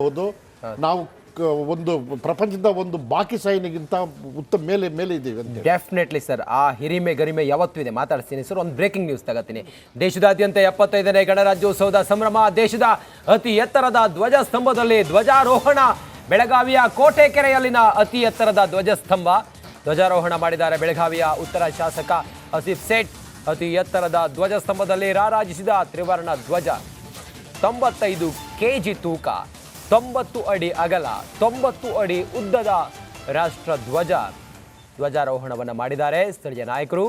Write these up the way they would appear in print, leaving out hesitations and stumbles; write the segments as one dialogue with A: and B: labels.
A: ಹೌದು. ನಾವು ಒಂದು ಪ್ರಪಂಚದ ಒಂದು ಬಾಕಿ ಸೈನಿಗಿಂತ ಉತ್ತಮ ಮೇಲೆ ಇದ್ದೀವಿ ಅಂತ.
B: ಡೆಫಿನೆಟ್ಲಿ ಸರ್, ಆ ಹಿರಿಮೆ ಗರಿಮೆ ಯಾವತ್ತೂ ಇದೆ. ಮಾತಾಡ್ತೀನಿ ಸರ್, ಒಂದು ಬ್ರೇಕಿಂಗ್ ನ್ಯೂಸ್ ತಗೋತೀನಿ. ದೇಶದಾದ್ಯಂತ 75ನೇ ಗಣರಾಜ್ಯೋತ್ಸವದ ಸಂಭ್ರಮ. ದೇಶದ ಅತಿ ಎತ್ತರದ ಧ್ವಜಸ್ತಂಭದಲ್ಲಿ ಧ್ವಜಾರೋಹಣ. ಬೆಳಗಾವಿಯ ಕೋಟೆ ಕೆರೆಯಲ್ಲಿನ ಅತಿ ಎತ್ತರದ ಧ್ವಜಸ್ತಂಭ ಧ್ವಜಾರೋಹಣ ಮಾಡಿದ್ದಾರೆ ಬೆಳಗಾವಿಯ ಉತ್ತರ ಶಾಸಕ ಆಸಿಫ್ ಸೇಠ್. ಅತಿ ಎತ್ತರದ ಧ್ವಜಸ್ತಂಭದಲ್ಲಿ ರಾರಾಜಿಸಿದ ತ್ರಿವರ್ಣ ಧ್ವಜ. 95 kg ತೂಕ, 90 ಅಡಿ ಅಗಲ, 90 ಅಡಿ ಉದ್ದದ ರಾಷ್ಟ್ರ ಧ್ವಜಾರೋಹಣವನ್ನು ಮಾಡಿದ್ದಾರೆ ಸ್ಥಳೀಯ ನಾಯಕರು.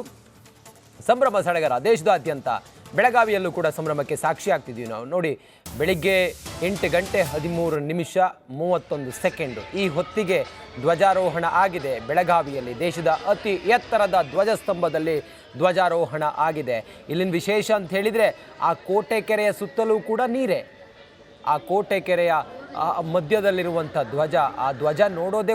B: ಸಂಭ್ರಮ ಸಡಗರ ದೇಶದಾದ್ಯಂತ. ಬೆಳಗಾವಿಯಲ್ಲೂ ಕೂಡ ಸಂಭ್ರಮಕ್ಕೆ ಸಾಕ್ಷಿ ಆಗ್ತಿದ್ದೀವಿ ನಾವು. ನೋಡಿ, ಬೆಳಿಗ್ಗೆ 8 ಗಂಟೆ 13 ನಿಮಿಷ 31 ಸೆಕೆಂಡು ಈ ಹೊತ್ತಿಗೆ ಧ್ವಜಾರೋಹಣ ಆಗಿದೆ ಬೆಳಗಾವಿಯಲ್ಲಿ. ದೇಶದ ಅತಿ ಎತ್ತರದ ಧ್ವಜಸ್ತಂಭದಲ್ಲಿ ಧ್ವಜಾರೋಹಣ ಆಗಿದೆ. ಇಲ್ಲಿನ ವಿಶೇಷ ಅಂತ ಹೇಳಿದರೆ, ಆ ಕೋಟೆ ಕೆರೆಯ ಸುತ್ತಲೂ ಕೂಡ ನೀರೇ. ಆ ಕೋಟೆ ಕೆರೆಯ ಮಧ್ಯದಲ್ಲಿರುವಂಥ ಧ್ವಜ, ಆ ಧ್ವಜ ನೋಡೋದೇ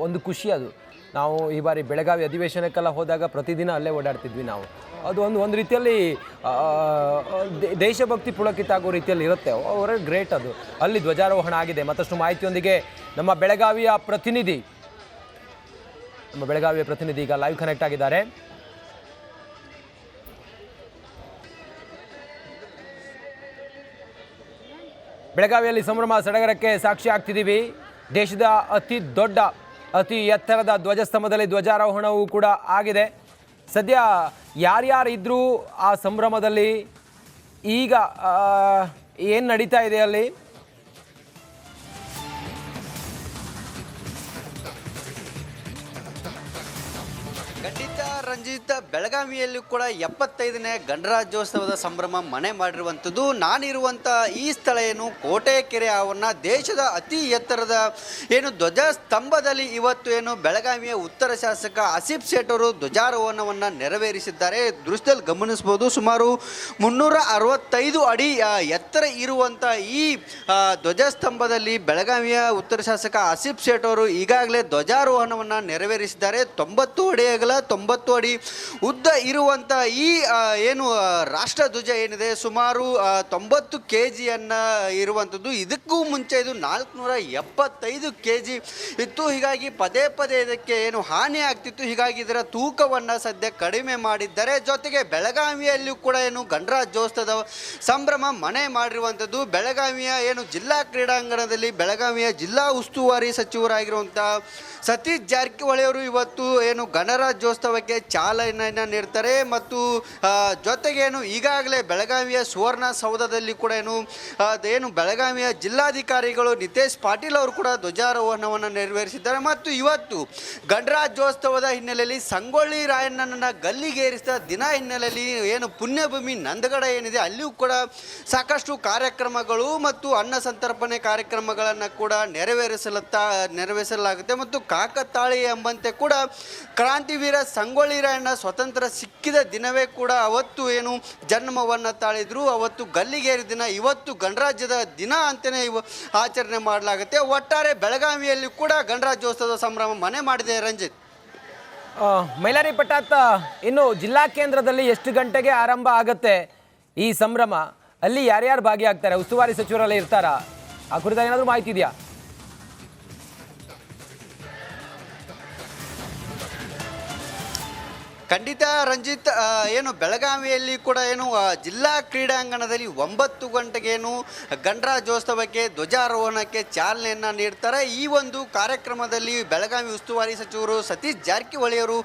B: ಒಂದು ಖುಷಿ. ಅದು ನಾವು ಈ ಬಾರಿ ಬೆಳಗಾವಿ ಅಧಿವೇಶನಕ್ಕೆಲ್ಲ ಹೋದಾಗ ಪ್ರತಿದಿನ ಅಲ್ಲೇ ಓಡಾಡ್ತಿದ್ವಿ ನಾವು. ಅದು ಒಂದು ರೀತಿಯಲ್ಲಿ ದೇಶಭಕ್ತಿ ಪುಳಕಿತ ಆಗೋ ರೀತಿಯಲ್ಲಿ ಇರುತ್ತೆ. ಅವರ ಗ್ರೇಟ್ ಅದು. ಅಲ್ಲಿ ಧ್ವಜಾರೋಹಣ ಆಗಿದೆ. ಮತ್ತಷ್ಟು ಮಾಹಿತಿಯೊಂದಿಗೆ ನಮ್ಮ ಬೆಳಗಾವಿಯ ಪ್ರತಿನಿಧಿ ಈಗ ಲೈವ್ ಕನೆಕ್ಟ್ ಆಗಿದ್ದಾರೆ. ಬೆಳಗಾವಿಯಲ್ಲಿ ಸಂಭ್ರಮ ಸಡಗರಕ್ಕೆ ಸಾಕ್ಷಿ ಆಗ್ತಿದ್ದೀವಿ. ದೇಶದ ಅತಿ ಎತ್ತರದ ಧ್ವಜಸ್ತಂಭದಲ್ಲಿ ಧ್ವಜಾರೋಹಣವೂ ಕೂಡ ಆಗಿದೆ. ಸದ್ಯ ಯಾರ್ಯಾರಿದ್ರೂ ಆ ಸಂಭ್ರಮದಲ್ಲಿ ಈಗ ಏನು ನಡೀತಾ ಇದೆ ಅಲ್ಲಿ?
C: ಖಂಡಿತ ರಂಜಿತ್, ಬೆಳಗಾವಿಯಲ್ಲಿ ಕೂಡ 75ನೇ ಗಣರಾಜ್ಯೋತ್ಸವದ ಸಂಭ್ರಮ ಮನೆ ಮಾಡಿರುವಂಥದ್ದು. ನಾನಿರುವಂಥ ಈ ಸ್ಥಳ ಏನು ಕೋಟೆ ಕೆರೆ ಆವರಣ. ದೇಶದ ಅತಿ ಎತ್ತರದ ಧ್ವಜಸ್ತಂಭದಲ್ಲಿ ಇವತ್ತು ಬೆಳಗಾವಿಯ ಉತ್ತರ ಶಾಸಕ ಆಸಿಫ್ ಸೇಠ್ ಅವರು ಧ್ವಜಾರೋಹಣವನ್ನು ನೆರವೇರಿಸಿದ್ದಾರೆ. ದೃಶ್ಯದಲ್ಲಿ ಗಮನಿಸಬಹುದು, ಸುಮಾರು 365 ಅಡಿ ಎತ್ತರ ಇರುವಂಥ ಈ ಧ್ವಜಸ್ತಂಭದಲ್ಲಿ ಬೆಳಗಾವಿಯ ಉತ್ತರ ಶಾಸಕ ಆಸಿಫ್ ಸೇಠ್ ಅವರು ಈಗಾಗಲೇ ಧ್ವಜಾರೋಹಣವನ್ನು ನೆರವೇರಿಸಿದ್ದಾರೆ. 90 ಅಡಿ ಅಗಲ, 90 ಅಡಿ ಉದ್ದ ಇರುವಂಥ ಈ ರಾಷ್ಟ್ರಧ್ವಜ ಏನಿದೆ, ಸುಮಾರು 90 kg ಇರುವಂಥದ್ದು. ಇದಕ್ಕೂ ಮುಂಚೆ ಇದು 475 kg ಇತ್ತು. ಹೀಗಾಗಿ ಪದೇ ಇದಕ್ಕೆ ಹಾನಿ ಆಗ್ತಿತ್ತು. ಹೀಗಾಗಿ ಇದರ ತೂಕವನ್ನು ಸದ್ಯ ಕಡಿಮೆ ಮಾಡಿದ್ದಾರೆ. ಜೊತೆಗೆ ಬೆಳಗಾವಿಯಲ್ಲೂ ಕೂಡ ಗಣರಾಜ್ಯೋತ್ಸವದ ಸಂಭ್ರಮ ಮನೆ ಮಾಡಿರುವಂಥದ್ದು. ಬೆಳಗಾವಿಯ ಜಿಲ್ಲಾ ಕ್ರೀಡಾಂಗಣದಲ್ಲಿ ಬೆಳಗಾವಿಯ ಜಿಲ್ಲಾ ಉಸ್ತುವಾರಿ ಸಚಿವರಾಗಿರುವಂಥ ಸತೀಶ್ ಜಾರಕಿಹೊಳಿ ಅವರು ಇವತ್ತು ಗಣರಾಜ್ಯೋತ್ಸವಕ್ಕೆ ಚಾಲನೆಯನ್ನು ನೀಡ್ತಾರೆ. ಮತ್ತು ಜೊತೆಗೆ ಈಗಾಗಲೇ ಬೆಳಗಾವಿಯ ಸುವರ್ಣ ಸೌಧದಲ್ಲಿ ಕೂಡ ಬೆಳಗಾವಿಯ ಜಿಲ್ಲಾಧಿಕಾರಿಗಳು ನಿತೇಶ್ ಪಾಟೀಲ್ ಅವರು ಕೂಡ ಧ್ವಜಾರೋಹಣವನ್ನು ನೆರವೇರಿಸಿದ್ದಾರೆ. ಮತ್ತು ಇವತ್ತು ಗಣರಾಜ್ಯೋತ್ಸವದ ಹಿನ್ನೆಲೆಯಲ್ಲಿ ಸಂಗೊಳ್ಳಿ ರಾಯಣ್ಣನ ಗಲ್ಲಿಗೇರಿಸಿದ ದಿನ ಹಿನ್ನೆಲೆಯಲ್ಲಿ ಪುಣ್ಯಭೂಮಿ ನಂದಗಡ ಏನಿದೆ, ಅಲ್ಲಿಯೂ ಕೂಡ ಸಾಕಷ್ಟು ಕಾರ್ಯಕ್ರಮಗಳು ಮತ್ತು ಅನ್ನ ಸಂತರ್ಪಣೆ ಕಾರ್ಯಕ್ರಮಗಳನ್ನು ಕೂಡ ನೆರವೇರಿಸಲಾಗುತ್ತೆ. ಮತ್ತು ಕಾಕತಾಳಿ ಎಂಬಂತೆ ಕೂಡ ಕ್ರಾಂತಿವೀರ ಸಂಗೊಳ್ಳಿ ರಾಯಣ್ಣ ಸ್ವತಂತ್ರ ಸಿಕ್ಕಿದ ದಿನವೇ ಕೂಡ ಅವತ್ತು ಜನ್ಮವನ್ನು ತಾಳಿದ್ರು. ಅವತ್ತು ಗಲ್ಲಿಗೇರಿ ದಿನ, ಇವತ್ತು ಗಣರಾಜ್ಯದ ದಿನ ಅಂತಲೇ ಆಚರಣೆ ಮಾಡಲಾಗುತ್ತೆ. ಒಟ್ಟಾರೆ ಬೆಳಗಾವಿಯಲ್ಲಿ ಕೂಡ ಗಣರಾಜ್ಯೋತ್ಸವದ ಸಂಭ್ರಮ ಮನೆ ಮಾಡಿದೆ. ರಂಜಿತ್,
B: ಮೈಲಾರಿ ಪಟಾತ್, ಇನ್ನು ಜಿಲ್ಲಾ ಕೇಂದ್ರದಲ್ಲಿ ಎಷ್ಟು ಗಂಟೆಗೆ ಆರಂಭ ಆಗುತ್ತೆ ಈ ಸಂಭ್ರಮ? ಅಲ್ಲಿ ಯಾರ್ಯಾರು ಭಾಗಿಯಾಗ್ತಾರೆ? ಉಸ್ತುವಾರಿ ಸಚಿವರೆಲ್ಲ ಇರ್ತಾರಾ? ಆ ಕುರಿತಾಗಿ ಏನಾದರೂ ಮಾಹಿತಿ ಇದೆಯಾ?
C: ಖಂಡಿತ ರಂಜಿತ್, ಬೆಳಗಾವಿಯಲ್ಲಿ ಕೂಡ ಜಿಲ್ಲಾ ಕ್ರೀಡಾಂಗಣದಲ್ಲಿ 9 ಗಂಟೆಗೆ ಗಣರಾಜ್ಯೋತ್ಸವಕ್ಕೆ ಧ್ವಜಾರೋಹಣಕ್ಕೆ ಚಾಲನೆಯನ್ನು ನೀಡ್ತಾರೆ. ಈ ಒಂದು ಕಾರ್ಯಕ್ರಮದಲ್ಲಿ ಬೆಳಗಾವಿ ಉಸ್ತುವಾರಿ ಸಚಿವರು ಸತೀಶ್ ಜಾರಕಿಹೊಳಿ ಅವರು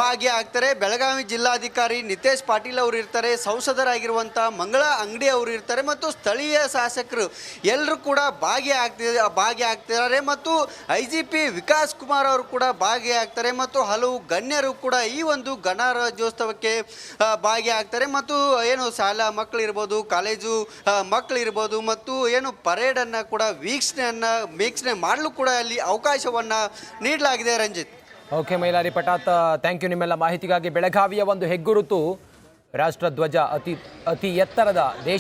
C: ಭಾಗಿಯಾಗ್ತಾರೆ. ಬೆಳಗಾವಿ ಜಿಲ್ಲಾಧಿಕಾರಿ ನಿತೇಶ್ ಪಾಟೀಲ್ ಅವರು ಇರ್ತಾರೆ. ಸಂಸದರಾಗಿರುವಂಥ ಮಂಗಳಾ ಅಂಗಡಿ ಅವರು ಇರ್ತಾರೆ. ಮತ್ತು ಸ್ಥಳೀಯ ಶಾಸಕರು ಎಲ್ಲರೂ ಕೂಡ ಭಾಗಿಯಾಗ್ತಿದ್ದಾರೆ. ಮತ್ತು IGP ವಿಕಾಸ್ ಕುಮಾರ್ ಅವರು ಕೂಡ ಭಾಗಿಯಾಗ್ತಾರೆ. ಮತ್ತು ಹಲವು ಗಣ್ಯರು ಕೂಡ ಈ ಒಂದು ಗಣರಾಜ್ಯೋತ್ಸವಕ್ಕೆ ಭಾಗಿಯಾಗ್ತಾರೆ. ಮತ್ತು ಶಾಲಾ ಮಕ್ಕಳಿರ್ಬೋದು, ಕಾಲೇಜು ಮಕ್ಕಳಿರ್ಬೋದು, ಮತ್ತು ಪರೇಡನ್ನು ಕೂಡ ವೀಕ್ಷಣೆ ಮಾಡಲು ಕೂಡ ಅಲ್ಲಿ ಅವಕಾಶವನ್ನು ನೀಡಲಾಗಿದೆ. Ranjith,
B: okay Mailari Patat, thank you ನಿಮ್ಮೆಲ್ಲ ಮಾಹಿತಿಗಾಗಿ. ಬೆಳಗಾವಿಯ ಒಂದು ಹೆಗ್ಗುರುತು ರಾಷ್ಟ್ರಧ್ವಜ, ಅತಿ ಎತ್ತರದ ದೇಶ